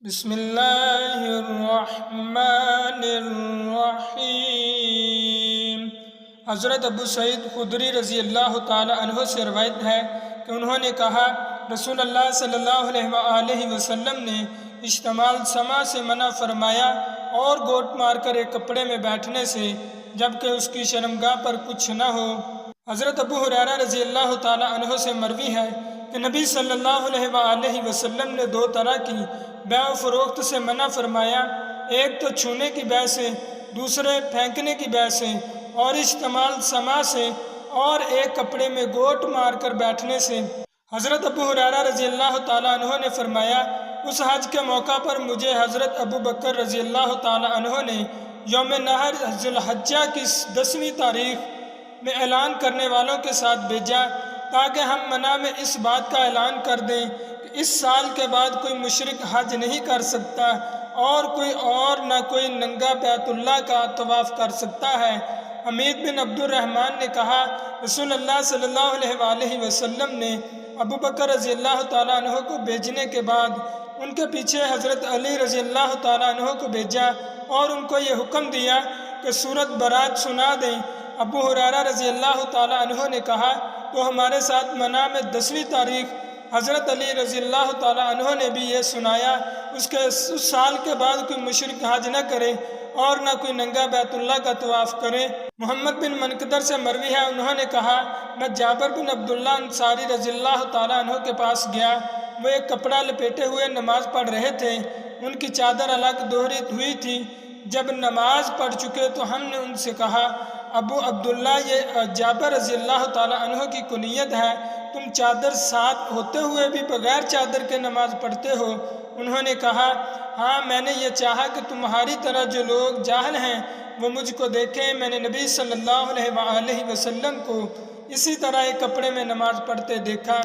بسم اللہ الرحمن الرحیم۔ حضرت ابو سعید خدری رضی اللہ تعالی عنہ سے روایت ہے کہ انہوں نے کہا، رسول اللہ صلی اللہ علیہ وآلہ وسلم نے اشتمال سما سے منع فرمایا اور گوٹ مار کر ایک کپڑے میں بیٹھنے سے جبکہ اس کی شرمگاہ پر کچھ نہ ہو۔ حضرت ابو ہریرہ رضی اللہ تعالی عنہ سے مروی ہے کہ نبی صلی اللہ علیہ وآلہ وسلم نے دو طرح کی بیع و فروخت سے منع فرمایا، ایک تو چھونے کی بیع سے، دوسرے پھینکنے کی بیع سے، اور اشتمال سما سے، اور ایک کپڑے میں گوٹ مار کر بیٹھنے سے۔ حضرت ابو ہریرہ رضی اللہ تعالیٰ عنہ نے فرمایا، اس حج کے موقع پر مجھے حضرت ابو بکر رضی اللہ تعالیٰ عنہ نے یوم نحر ذی الحجہ کی 10ویں تاریخ میں اعلان کرنے والوں کے ساتھ بھیجا تاکہ ہم منع میں اس بات کا اعلان کر دیں کہ اس سال کے بعد کوئی مشرک حج نہیں کر سکتا اور نہ کوئی ننگا بیت اللہ کا طواف کر سکتا ہے۔ حمید بن عبد الرحمن نے کہا، رسول اللہ صلی اللہ علیہ وآلہ وسلم نے ابو بکر رضی اللہ تعالیٰ عنہ کو بھیجنے کے بعد ان کے پیچھے حضرت علی رضی اللہ تعالیٰ عنہ کو بھیجا اور ان کو یہ حکم دیا کہ سورۃ برات سنا دیں۔ ابو ہریرہ رضی اللہ تعالیٰ عنہ نے کہا، تو ہمارے ساتھ منع میں 10ویں تاریخ حضرت علی رضی اللہ تعالیٰ عنہ نے بھی یہ سنایا اس سال کے بعد کوئی مشرک حج نہ کرے اور نہ کوئی ننگا بیت اللہ کا طواف کرے۔ محمد بن منقدر سے مروی ہے، انہوں نے کہا، میں جابر بن عبداللہ انصاری رضی اللہ تعالیٰ عنہ کے پاس گیا، وہ ایک کپڑا لپیٹے ہوئے نماز پڑھ رہے تھے، ان کی چادر الگ دوہری ہوئی تھی۔ جب نماز پڑھ چکے تو ہم نے ان سے کہا، ابو عبداللہ یہ جابر رضی اللہ تعالیٰ عنہ کی کنیت ہے، تم چادر ساتھ ہوتے ہوئے بھی بغیر چادر کے نماز پڑھتے ہو؟ انہوں نے کہا، ہاں، میں نے یہ چاہا کہ تمہاری طرح جو لوگ جاہل ہیں وہ مجھ کو دیکھیں۔ میں نے نبی صلی اللہ علیہ وآلہ وسلم کو اسی طرح ایک کپڑے میں نماز پڑھتے دیکھا۔